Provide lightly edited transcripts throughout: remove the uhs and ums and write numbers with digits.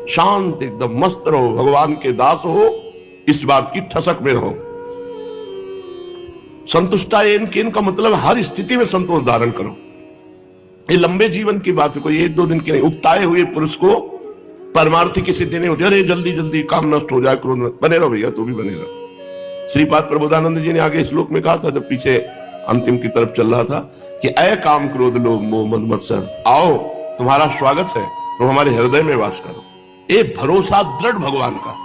शांत एकदम मस्त रहो, भगवान के दास हो, इस बात की ठसक में रहो। संतुष्टायेन केन का मतलब हर स्थिति में संतोष धारण करो। ये लंबे जीवन की बात है, कोई एक दो दिन की नहीं। उकताए हुए पुरुष को परमार्थ की सिद्धि नहीं होती। अरे जल्दी जल्दी काम नष्ट हो जाए, क्रोध में बने रहो भैया, तू भी बने रहो। श्रीपाद प्रबोधानंद जी ने आगे श्लोक में कहा था, जब पीछे अंतिम की तरफ चल रहा था, कि अय काम क्रोध लोभ मोह मद मत्सर, आओ तुम्हारा स्वागत है, तुम हमारे हृदय में वास करो। ये भरोसा दृढ़ भगवान का,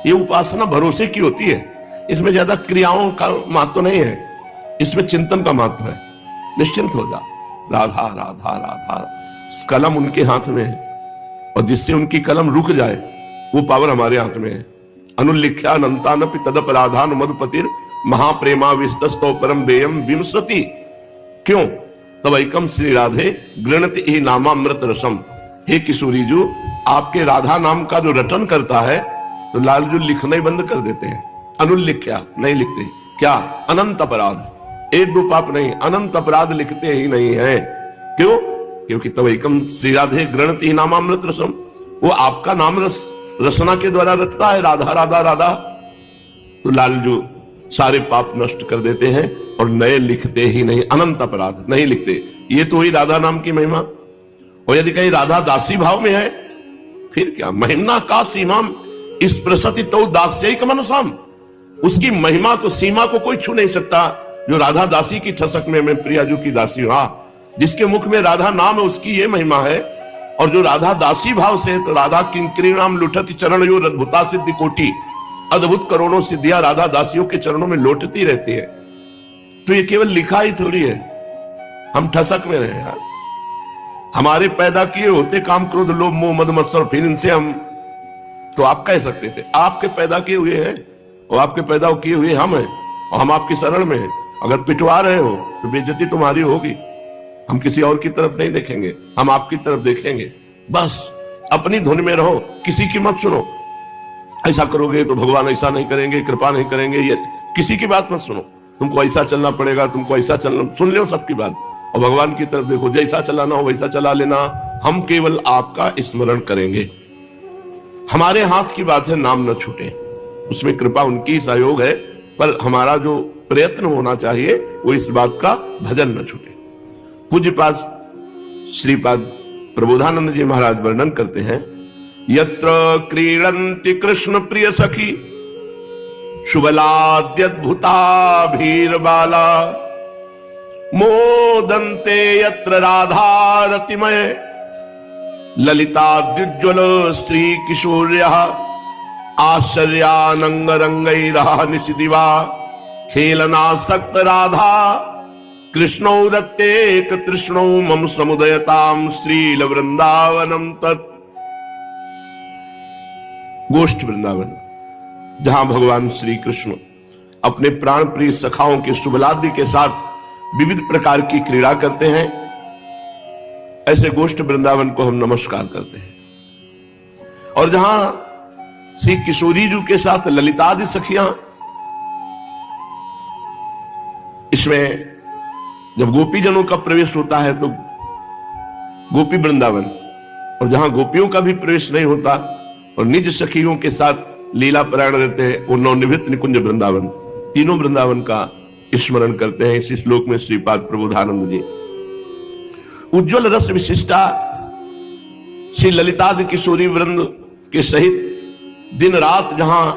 ये उपासना भरोसे की होती है। इसमें ज्यादा क्रियाओं का महत्व नहीं है, इसमें चिंतन का महत्व है। निश्चिंत हो जा, राधा राधा राधा, कलम उनके हाथ में है, और जिससे उनकी कलम रुक जाए वो पावर हमारे हाथ में है। अनुल्लिख्या अनंतानपि तदपराधान मधुपतिर महाप्रेमा विस्तस्तो परम देयम विमसृति। क्यों? तब एकम श्री राधे गृणति ही नामामृत रसम। हे किशोरी जी, आपके राधा नाम का जो रटन करता है तो लालजू लिखना ही बंद कर देते हैं। अनुल्लिख्या नहीं लिखते, क्या? अनंत अपराध, एक दो पाप नहीं, अनंत अपराध लिखते ही नहीं है। क्यों? क्योंकि तब एकम श्री राधे गृणति ही नामामृत रसम, वो आपका नाम रसना के द्वारा रटता है, राधा राधा राधा। तो लालजू सारे पाप नष्ट कर देते हैं और नए लिखते ही नहीं, अनंत अपराध नहीं लिखते। ये तो हुई राधा नाम की महिमा। और यदि कहीं राधा दासी भाव में है, फिर क्या? महिमा का सीमा इस प्रसति तो दास्य का मनसाम, उसकी महिमा को, सीमा को कोई छू नहीं सकता। जो राधा दासी की ठसक में मैं प्रियाजू की दासी हूं, जिसके मुख में राधा नाम है उसकी ये महिमा है। और जो राधा दासी भाव से, तो राधा किंकरी नाम लुठती चरण यो अद्भुता सिद्धि कोटि, अद्भुत करोड़ों सिद्धियां राधा दासियों के चरणों में लौटती रहती है। तो ये केवल लिखा ही थोड़ी है, हम ठसक में रहे यार। हमारे पैदा किए होते काम क्रोध लोभ मोह मद मत्सर, फिर इनसे हम, तो आप कह सकते थे आपके पैदा किए हुए हैं, और आपके पैदा किए हुए हम हैं, और हम आपकी शरण में हैं। अगर पिटवा रहे हो तो बेइज्जती तुम्हारी होगी। हम किसी और की तरफ नहीं देखेंगे, हम आपकी तरफ देखेंगे। बस अपनी धुन में रहो, किसी की मत सुनो। ऐसा करोगे तो भगवान ऐसा नहीं करेंगे, कृपा नहीं करेंगे, ये किसी की बात मत सुनो। तुमको ऐसा चलना पड़ेगा, तुमको ऐसा चलना, सुन लो सबकी बात, और भगवान की तरफ देखो, जैसा चलाना हो वैसा चला लेना। हम केवल आपका स्मरण करेंगे। हमारे हाथ की बात है, नाम न छूटे, उसमें कृपा उनकी सहयोग है, पर हमारा जो प्रयत्न होना चाहिए वो इस बात का भजन न छूटे। पूज्यपाद श्रीपाद प्रबोधानंद जी महाराज वर्णन करते हैं, यत्र क्रीडन्ति कृष्ण प्रिय सखी शुभलाद्यद्भुता भीरबाला, मोदन्ते यत्र राधा रतिमय ललिताद्युज्ज्वल श्री किशोर्यः, आश्चर्यानंग रंगैरः निशिदिवा खेलनासक्त राधा, कृष्णौ रत्येक तृष्णौ मम समुदयताम श्रील वृंदावनम तत्। गोष्ठ वृंदावन, जहां भगवान श्री कृष्ण अपने प्राण प्रिय सखाओं के शुभलादि के साथ विविध प्रकार की क्रीड़ा करते हैं, ऐसे गोष्ठ वृंदावन को हम नमस्कार करते हैं। और जहां श्री किशोरी जी के साथ ललितादि सखियां, इसमें जब गोपीजनों का प्रवेश होता है तो गोपी वृंदावन, और जहां गोपियों का भी प्रवेश नहीं होता और निज सखियों के साथ लीला परायण रहते हैं, वो नवनिवृत्त निकुंज वृंदावन। तीनों वृंदावन का स्मरण करते हैं इस श्लोक में श्रीपाद प्रबोधानंद जी। उज्ज्वल रस विशिष्टा श्री ललितादि किशोरी वृंद के सहित दिन रात जहां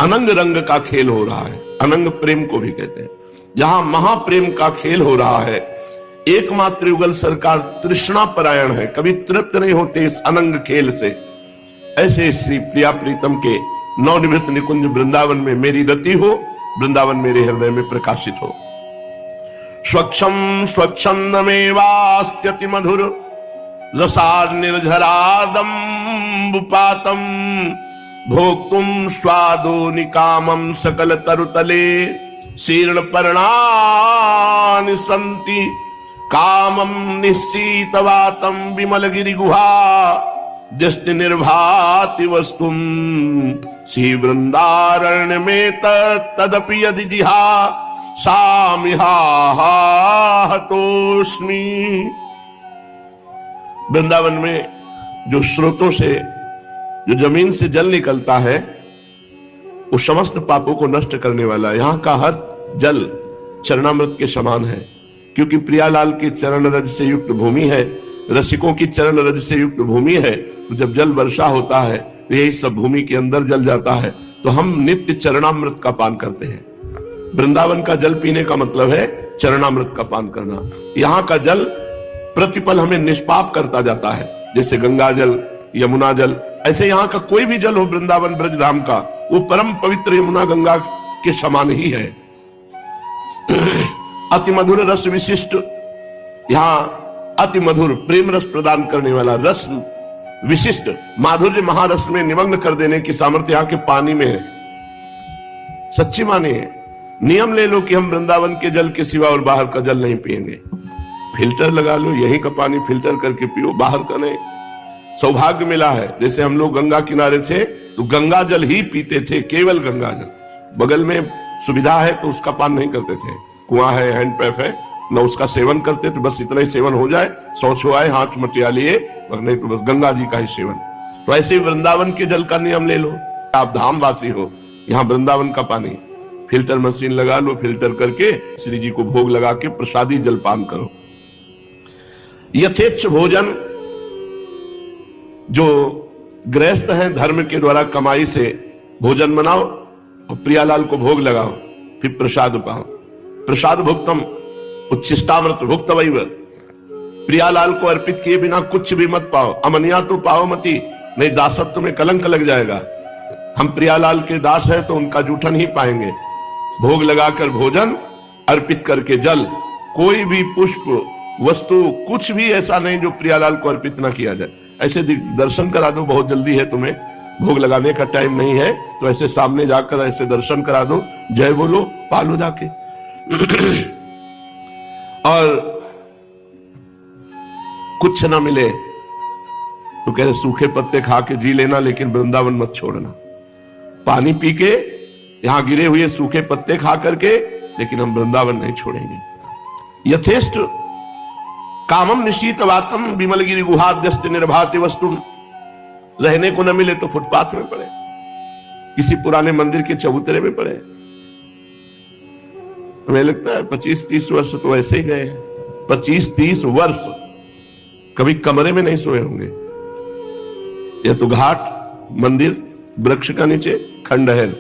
अनंग रंग का खेल हो रहा है, अनंग प्रेम को भी कहते हैं, जहां महाप्रेम का खेल हो रहा है, एकमात्र युगल सरकार तृष्णा परायण है, कभी तृप्त नहीं होते इस अनंग खेल से। ऐसे श्री प्रिया प्रीतम के नवनिवृत्त निकुंज वृंदावन में मेरी रति हो, वृंदावन मेरे हृदय में प्रकाशित हो। स्वच्छम स्वच्छंदमेवास्त्यति मधुर रसार निर्झरादम्बुपातम, भोक्तुम स्वादो निकामम सकल तरुतले, शीर्ण पर्णानि सन्ति कामम निश्चितवातम विमल गिरि गुहा, जस्ति निर्भाति वस्तुम श्री वृंदारण्य में तदपि यदि जिहा सामिहातोष्मि। वृंदावन में जो स्रोतों से, जो जमीन से जल निकलता है, वो समस्त पापों को नष्ट करने वाला है। यहाँ का हर जल चरणामृत के समान है, क्योंकि प्रियालाल के चरण रज से युक्त भूमि है, रसिकों की चरण रज से युक्त भूमि है। तो जब जल वर्षा होता है तो यही सब भूमि के अंदर जल जाता है। तो हम नित्य चरणामृत का पान करते हैं। वृंदावन का जल पीने का मतलब है चरणामृत का पान करना। यहाँ का जल प्रतिपल हमें निष्पाप करता जाता है, जैसे गंगा जल, यमुना जल। ऐसे यहाँ का कोई भी जल हो वृंदावन ब्रज धाम का, वो परम पवित्र यमुना गंगा के समान ही है। अति मधुर रस विशिष्ट, यहाँ अति मधुर प्रेम रस प्रदान करने वाला, रस विशिष्ट माधुर्य महारस में निमग्न कर देने की सामर्थ्य यहाँ के पानी में है। सच्ची मानिए, नियम ले लो कि हम वृंदावन के जल के सिवा और बाहर का जल नहीं पिएंगे। फिल्टर लगा लो, यहीं का पानी फिल्टर करके पियो, बाहर का नहीं। सौभाग्य मिला है, जैसे हम लोग गंगा किनारे थे तो गंगा जल ही पीते थे, केवल गंगा जल। बगल में सुविधा है तो उसका पान नहीं करते थे, कुआं है, हैंडपैप है, न उसका सेवन करते थे। बस इतना ही सेवन हो जाए, शौच हो आए, हाथ मटिया लिए, और नहीं तो बस गंगा जी का ही सेवन। तो ऐसे वृंदावन के जल का नियम ले लो। आप धामवासी हो, यहाँ वृंदावन का पानी फिल्टर मशीन लगा लो, फिल्टर करके श्री जी को भोग लगा के प्रसादी जलपान करो। यथेच्छ भोजन, जो गृहस्थ हैं धर्म के द्वारा कमाई से भोजन बनाओ और प्रियालाल को भोग लगाओ, फिर प्रसाद पाओ। प्रसाद भुक्तम उच्छिष्टामृत भुक्तवैव, प्रियालाल को अर्पित किए बिना कुछ भी मत पाओ। अमनिया तो पाओ मती, नहीं दासत्व में कलंक लग जाएगा। हम प्रियालाल के दास हैं तो उनका जूठन ही पाएंगे। भोग लगाकर भोजन, अर्पित करके जल, कोई भी पुष्प वस्तु कुछ भी ऐसा नहीं जो प्रियालाल को अर्पित ना किया जाए। ऐसे दर्शन करा दो, बहुत जल्दी है, तुम्हें भोग लगाने का टाइम नहीं है तो ऐसे सामने जाकर ऐसे दर्शन करा दो, जय बोलो, पालो जाके। और कुछ ना मिले तो कह रहे सूखे पत्ते खा के जी लेना, लेकिन वृंदावन मत छोड़ना। पानी पी के, यहां गिरे हुए सूखे पत्ते खा करके, लेकिन हम वृंदावन नहीं छोड़ेंगे। यथेष्ट कामम निशीत वातम विमलगिरी गुहाद्यस्त निर्भाति वस्तु, रहने को न मिले तो फुटपाथ में पड़े, किसी पुराने मंदिर के चबूतरे में पड़े। हमें लगता है 25-30 वर्ष तो ऐसे ही गए हैं। 25-30 वर्ष कभी कमरे में नहीं सोए होंगे। या तो घाट, मंदिर, वृक्ष का नीचे, खंडहर,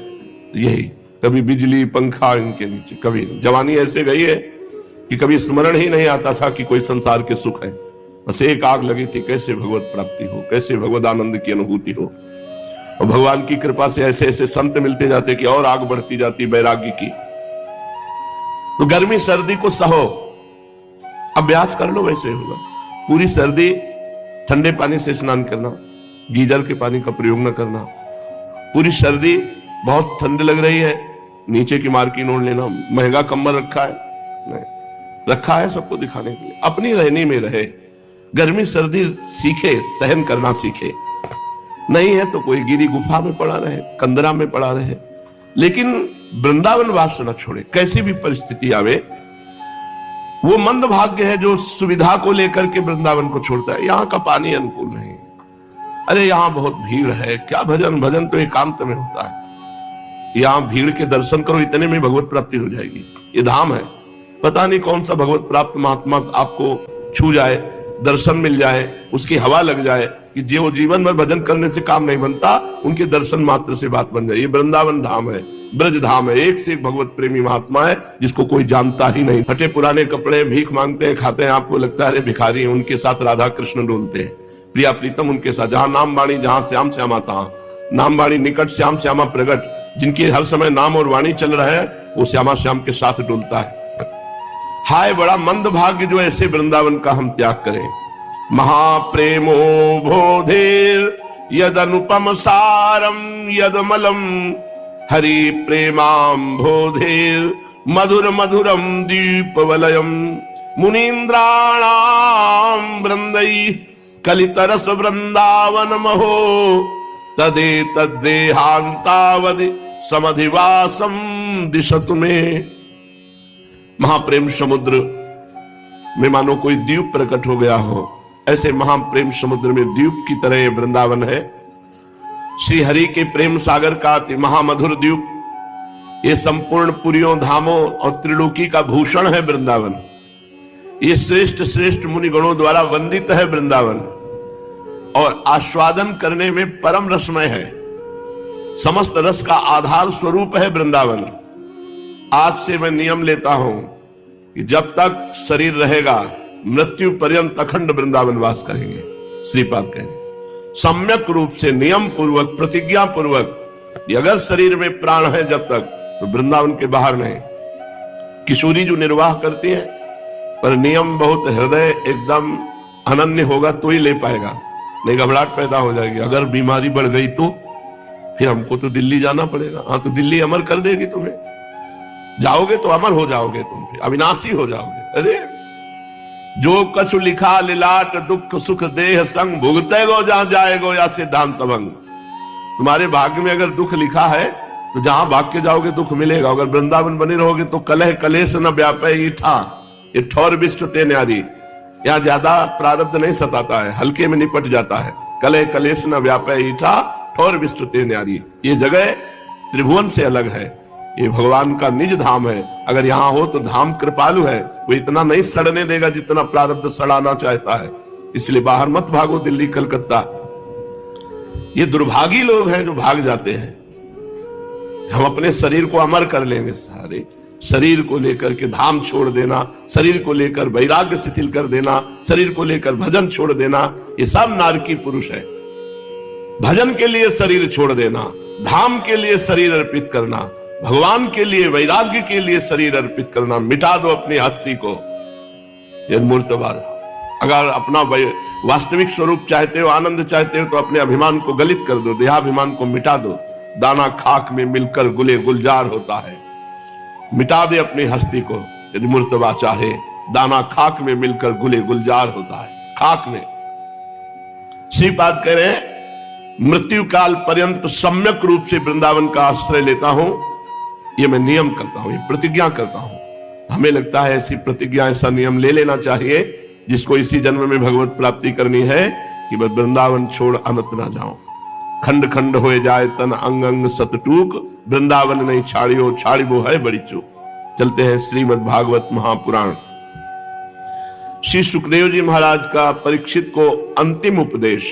यही। कभी बिजली पंखा इनके नीचे, कभी जवानी ऐसे गई है कि कभी स्मरण ही नहीं आता था कि कोई संसार के सुख है। बस एक आग लगी थी, कैसे भगवत प्राप्ति हो, कैसे भगवत आनंद की अनुभूति हो। और भगवान की कृपा से ऐसे ऐसे संत मिलते जाते कि और आग बढ़ती जाती वैराग्य की। तो गर्मी सर्दी को सहो, अभ्यास कर लो, वैसे होगा। पूरी सर्दी ठंडे पानी से स्नान करना, गीजर के पानी का प्रयोग न करना। पूरी सर्दी बहुत ठंड लग रही है, नीचे की मार्किन ओढ़ लेना। महंगा कंबल रखा है, नहीं रखा है सबको दिखाने के लिए, अपनी रहनी में रहे। गर्मी सर्दी सीखे, सहन करना सीखे। नहीं है तो कोई गिरी गुफा में पड़ा रहे, कंदरा में पड़ा रहे, लेकिन वृंदावन वास न छोड़े। कैसी भी परिस्थिति आवे, वो मंद भाग्य है जो सुविधा को लेकर के वृंदावन को छोड़ता है। यहाँ का पानी अनुकूल नहीं, अरे यहाँ बहुत भीड़ है, क्या भजन, भजन तो एकांत में होता है। यहाँ भीड़ के दर्शन करो, इतने में भगवत प्राप्ति हो जाएगी। ये धाम है, पता नहीं कौन सा भगवत प्राप्त महात्मा आपको छू जाए, दर्शन मिल जाए, उसकी हवा लग जाए कि जो जीवन भर भजन करने से काम नहीं बनता, उनके दर्शन मात्र से बात बन जाए। ये वृंदावन धाम है, ब्रज धाम है। एक से एक भगवत प्रेमी महात्मा है जिसको कोई जानता ही नहीं। फटे पुराने कपड़े, भीख मांगते हैं, खाते हैं, आपको लगता है भिखारी हैं। उनके साथ राधा कृष्ण डोलते हैं, प्रिया प्रीतम उनके साथ। जहां नाम वाणी, जहां श्याम श्यामा, तहां नाम वाणी निकट, श्याम श्यामा प्रगट। जिनके हर समय नाम और वाणी चल रहा है, वो श्यामा श्याम के साथ डोलता है। हाय बड़ा मंद भाग्य जो ऐसे वृंदावन का हम त्याग करें। महाप्रेमो बोधेर यद अनुपम सारम यदमलम हरि प्रेमाम बोधेर मधुर मधुरम दीपवलयम मुनीन्द्राणाम वृंदई कलितरस वृंदावन महो तदे तदेहांतावधि समधिवासम दिशतु में। महाप्रेम समुद्र में मानो कोई द्वीप प्रकट हो गया हो, ऐसे महाप्रेम समुद्र में द्वीप की तरह वृंदावन है। श्री हरि के प्रेम सागर का अति महामधुर द्वीप, ये संपूर्ण पुरियों धामों और त्रिलोकी का भूषण है वृंदावन। ये श्रेष्ठ श्रेष्ठ मुनिगणों द्वारा वंदित है वृंदावन, और आस्वादन करने में परम रसमय है। समस्त रस का आधार स्वरूप है वृंदावन। आज से मैं नियम लेता हूं कि जब तक शरीर रहेगा मृत्यु पर्यंत अखंड वृंदावन वास करेंगे। श्रीपाद कहेंगे सम्यक रूप से नियम पूर्वक प्रतिज्ञा पूर्वक, अगर शरीर में प्राण है जब तक तो वृंदावन के बाहर नहीं। किशोरी जो निर्वाह करती है, पर नियम बहुत हृदय एकदम अनन्य होगा तो ही ले पाएगा, नहीं घबराहट पैदा हो जाएगी। अगर बीमारी बढ़ गई तो फिर हमको तो दिल्ली जाना पड़ेगा। हाँ, तो दिल्ली अमर कर देगी तुम्हें, जाओगे तो अमर हो जाओगे, तुम फिर अविनाशी हो जाओगे। अरे जो कछु लिखा लिलाट दुख सुख देह संग, भुगते गो जहां जाएगो या सिद्धांत भंग। तुम्हारे भाग्य में अगर दुख लिखा है तो जहां भाग के जाओगे दुख मिलेगा। अगर वृंदावन बने रहोगे तो कलह कलेश न व्यापे ईठा, ये ठौर विष्ट ते न्यारी। यहाँ ज्यादा प्रारब्ध नहीं सताता है, हल्के में निपट जाता है। कलह कलेश न व्यापे ईठा, ठौर विष्ट ते न्यारी। ये जगह त्रिभुवन से अलग है, ये भगवान का निज धाम है। अगर यहाँ हो तो धाम कृपालु है, वो इतना नहीं सड़ने देगा जितना प्रारब्ध सड़ाना चाहता है। इसलिए बाहर मत भागो, दिल्ली कलकत्ता। ये दुर्भागी लोग हैं जो भाग जाते हैं। हम अपने शरीर को अमर कर लेंगे, सारे शरीर को लेकर के धाम छोड़ देना, शरीर को लेकर वैराग्य शिथिल कर देना, शरीर को लेकर भजन छोड़ देना, ये सब नारकी पुरुष है। भजन के लिए शरीर छोड़ देना, धाम के लिए शरीर अर्पित करना, भगवान के लिए वैराग्य के लिए शरीर अर्पित करना। मिटा दो अपनी हस्ती को, यदि मूर्तवाद। अगर अपना वास्तविक स्वरूप चाहते हो, आनंद चाहते हो, तो अपने अभिमान को गलित कर दो, देहाभिमान को मिटा दो। दाना खाक में मिलकर गुले गुलजार होता है। मिटा दे अपनी हस्ती को, यदि मूर्तवा चाहे। दाना खाक में मिलकर गुले गुलजार होता है, खाक में। श्रीपाद कह रहे हैं मृत्यु काल पर्यंत सम्यक रूप से वृंदावन का आश्रय लेता हूं। ये मैं नियम करता हूं, ये प्रतिज्ञा करता हूं। हमें लगता है ऐसी प्रतिज्ञा, ऐसा नियम ले लेना चाहिए जिसको इसी जन्म में भगवत प्राप्ति करनी है कि बस वृंदावन छोड़ अनंत ना जाऊं। खंड खंड हो जाए तन अंग अंग सतटूक, वृंदावन नहीं छाड़ियो छाड़िबो है बड़ी चूक। चलते हैं श्रीमद् भागवत महापुराण। श्री सुखदेव जी महाराज का परीक्षित को अंतिम उपदेश।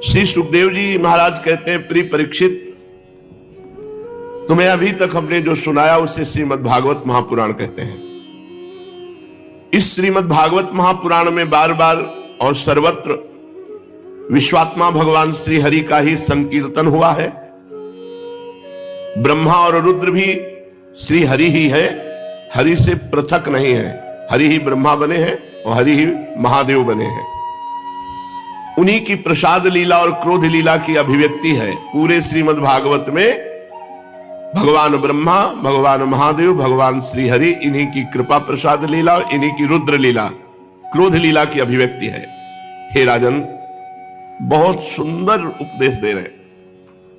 श्री सुखदेव जी महाराज कहते हैं, प्रिय परीक्षित, तुम्हें अभी तक हमने जो सुनाया उसे श्रीमद् भागवत महापुराण कहते हैं। इस श्रीमद् भागवत महापुराण में बार बार और सर्वत्र विश्वात्मा भगवान श्री हरि का ही संकीर्तन हुआ है। ब्रह्मा और रुद्र भी श्री हरि ही है, हरि से पृथक नहीं है। हरि ही ब्रह्मा बने हैं और हरि ही महादेव बने हैं। उन्हीं की प्रसाद लीला और क्रोध लीला की अभिव्यक्ति है पूरे श्रीमद् भागवत में। भगवान ब्रह्मा, भगवान महादेव, भगवान श्री हरि, इन्हीं की कृपा प्रसाद लीला और इन्हीं की रुद्र लीला, क्रोध लीला की अभिव्यक्ति है। हे राजन, बहुत सुंदर उपदेश दे रहे हैं,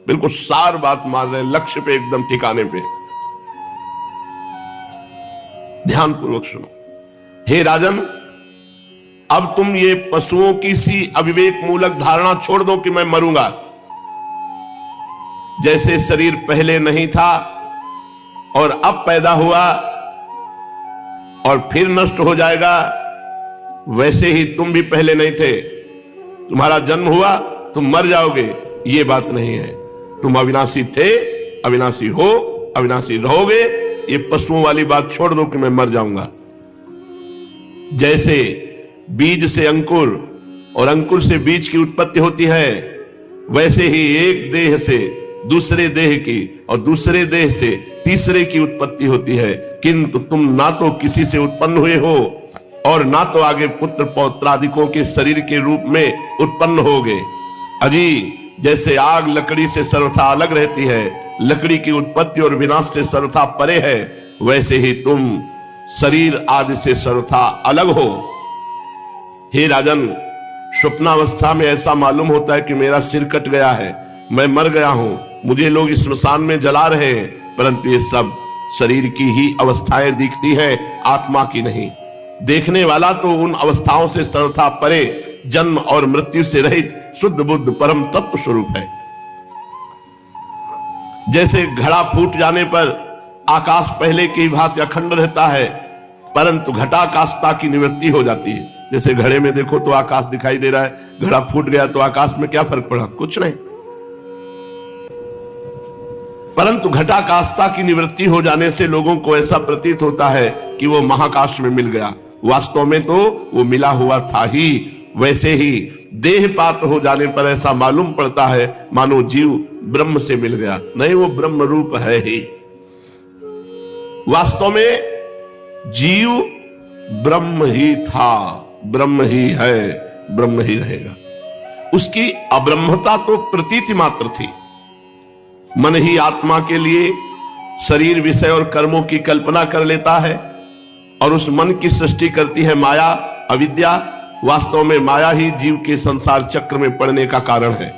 बिल्कुल सार बात मार रहे हैं, लक्ष्य पे एकदम ठिकाने पे। ध्यान पूर्वक सुनो। हे राजन, अब तुम ये पशुओं की सी अविवेक मूलक धारणा छोड़ दो कि मैं मरूंगा। जैसे शरीर पहले नहीं था और अब पैदा हुआ और फिर नष्ट हो जाएगा, वैसे ही तुम भी पहले नहीं थे। तुम्हारा जन्म हुआ, तुम मर जाओगे, ये बात नहीं है। तुम अविनाशी थे, अविनाशी हो, अविनाशी रहोगे। ये पशुओं वाली बात छोड़ दो कि मैं मर जाऊंगा। जैसे बीज से अंकुर और अंकुर से बीज की उत्पत्ति होती है, वैसे ही एक देह से दूसरे देह की और दूसरे देह से तीसरे की उत्पत्ति होती है। किंतु तुम ना तो किसी से उत्पन्न हुए हो और ना तो आगे पुत्र पौत्रादिकों के शरीर के रूप में उत्पन्न होगे। अजी, जैसे आग लकड़ी से सर्वथा अलग रहती है, लकड़ी की उत्पत्ति और विनाश से सर्वथा परे है, वैसे ही तुम शरीर आदि से सर्वथा अलग हो। हे राजन, स्वप्नावस्था में ऐसा मालूम होता है कि मेरा सिर कट गया है, मैं मर गया हूं, मुझे लोग स्मशान में जला रहे हैं, परंतु ये सब शरीर की ही अवस्थाएं दिखती हैं, आत्मा की नहीं। देखने वाला तो उन अवस्थाओं से सर्वथा परे, जन्म और मृत्यु से रहित शुद्ध बुद्ध परम तत्व स्वरूप है। जैसे घड़ा फूट जाने पर आकाश पहले की भांति अखंड रहता है, परंतु घटाकाशता की निवृत्ति हो जाती है। जैसे घड़े में देखो तो आकाश दिखाई दे रहा है, घड़ा फूट गया तो आकाश में क्या फर्क पड़ा? कुछ नहीं। परंतु घटाकाशता की निवृत्ति हो जाने से लोगों को ऐसा प्रतीत होता है कि वो महाकाश में मिल गया। वास्तव में तो वो मिला हुआ था ही। वैसे ही देहपात हो जाने पर ऐसा मालूम पड़ता है मानो जीव ब्रह्म से मिल गया। नहीं, वो ब्रह्म रूप है ही। वास्तव में जीव ब्रह्म ही था, ब्रह्म ही है, ब्रह्म ही रहेगा। उसकी अब्रह्मता तो प्रतीति मात्र थी। मन ही आत्मा के लिए शरीर, विषय और कर्मों की कल्पना कर लेता है और उस मन की सृष्टि करती है माया, अविद्या। वास्तव में माया ही जीव के संसार चक्र में पड़ने का कारण है।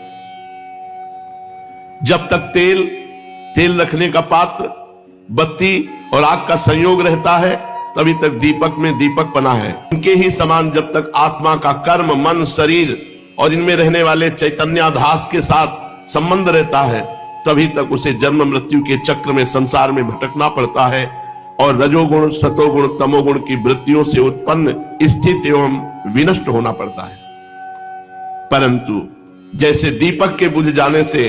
जब तक तेल रखने का पात्र, बत्ती और आग का संयोग रहता है, तभी तक दीपक में दीपक बना है। उनके ही समान जब तक आत्मा का कर्म, मन, शरीर और इनमें रहने वाले चैतन्याधास के साथ संबंध रहता है, तभी तक उसे जन्म मृत्यु के चक्र में संसार में भटकना पड़ता है और रजोगुण, सतोगुण, तमोगुण की वृत्तियों से उत्पन्न स्थित एवं विनष्ट होना पड़ता है। परंतु जैसे दीपक के बुझ जाने से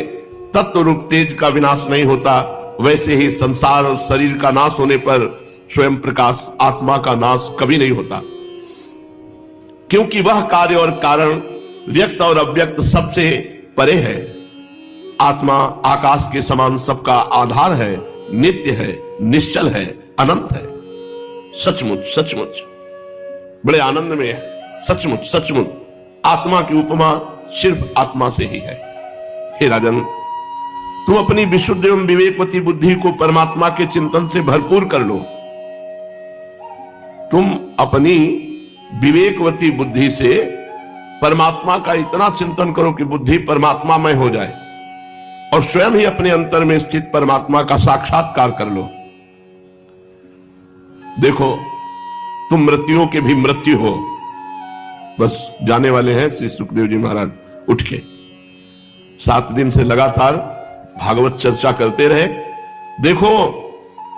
तत्व रूप तेज का विनाश नहीं होता, वैसे ही संसार और शरीर का नाश होने पर स्वयं प्रकाश आत्मा का नाश कभी नहीं होता, क्योंकि वह कार्य और कारण, व्यक्त और अव्यक्त सबसे परे है। आत्मा आकाश के समान सबका आधार है, नित्य है, निश्चल है, अनंत है। सचमुच सचमुच बड़े आनंद में है। सचमुच सचमुच आत्मा की उपमा सिर्फ आत्मा से ही है। हे राजन, तुम अपनी विशुद्ध एवं विवेकवती बुद्धि को परमात्मा के चिंतन से भरपूर कर लो। तुम अपनी विवेकवती बुद्धि से परमात्मा का इतना चिंतन करो कि बुद्धि परमात्मामय हो जाए और स्वयं ही अपने अंतर में स्थित परमात्मा का साक्षात्कार कर लो। देखो, तुम मृत्युओं के भी मृत्यु हो। बस जाने वाले हैं श्री सुखदेव जी महाराज उठ के। 7 दिन से लगातार भागवत चर्चा करते रहे। देखो,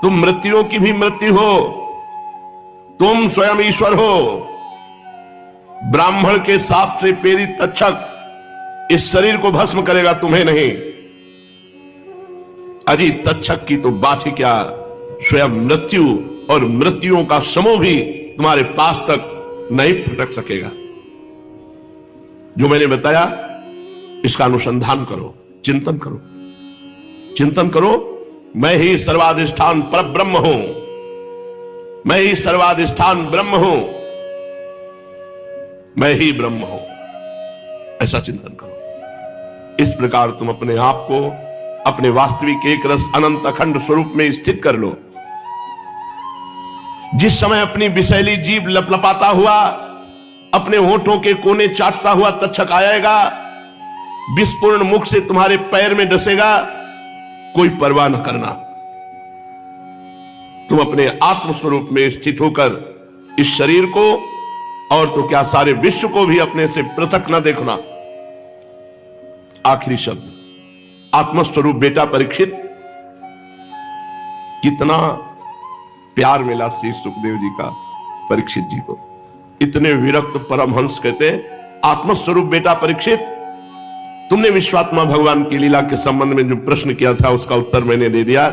तुम मृत्युओं की भी मृत्यु हो, तुम स्वयं ईश्वर हो। ब्राह्मण के साप से प्रेरित तक्षक इस शरीर को भस्म करेगा, तुम्हें नहीं। अजी तक्षक की तो बात ही क्या, स्वयं मृत्यु और मृत्युओं का समूह भी तुम्हारे पास तक नहीं फटक सकेगा। जो मैंने बताया इसका अनुसंधान करो, चिंतन करो, चिंतन करो। मैं ही सर्वाधिष्ठान परब्रह्म हूं, मैं ही सर्वाधिष्ठान ब्रह्म हूं, मैं ही ब्रह्म हूं। ऐसा चिंतन करो। इस प्रकार तुम अपने आप को अपने वास्तविक एक रस अनंत अखंड स्वरूप में स्थित कर लो। जिस समय अपनी विषैली जीभ लपलपाता हुआ, अपने होठों के कोने चाटता हुआ तक्षक आएगा, विस्फोरण मुख से तुम्हारे पैर में डसेगा, कोई परवाह न करना। तुम अपने आत्म स्वरूप में स्थित होकर इस शरीर को और तो क्या सारे विश्व को भी अपने से पृथक न देखना। आखिरी शब्द, आत्मस्वरूप बेटा परीक्षित। कितना प्यार मिला श्री सुखदेव जी का परीक्षित जी को। इतने विरक्त परमहंस कहते हैं, आत्मस्वरूप बेटा परीक्षित, तुमने विश्वात्मा भगवान की लीला के संबंध में जो प्रश्न किया था उसका उत्तर मैंने दे दिया।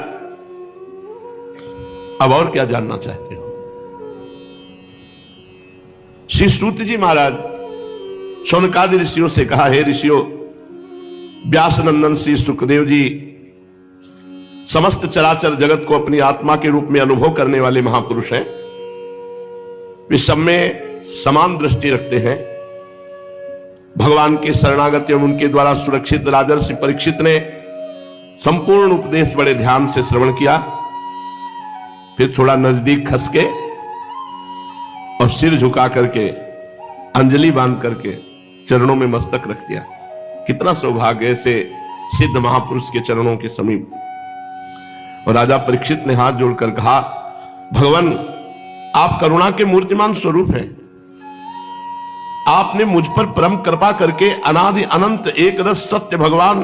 अब और क्या जानना चाहते हो? श्री सूत जी महाराज शौनकादि ऋषियों से कहा, हे ऋषियों, व्यासनंदन श्री सुखदेव जी समस्त चराचर जगत को अपनी आत्मा के रूप में अनुभव करने वाले महापुरुष हैं। वे सब में समान दृष्टि रखते हैं। भगवान के शरणागत एवं उनके द्वारा सुरक्षित राजर्षि परीक्षित ने संपूर्ण उपदेश बड़े ध्यान से श्रवण किया। फिर थोड़ा नजदीक खस के और सिर झुका करके अंजलि बांध करके चरणों में मस्तक रख दिया। कितना सौभाग्य से सिद्ध महापुरुष के चरणों के समीप। और राजा परीक्षित ने हाथ जोड़कर कहा, भगवान, आप करुणा के मूर्तिमान स्वरूप हैं। आपने मुझ पर परम कृपा करके अनादि अनंत एक रस सत्य भगवान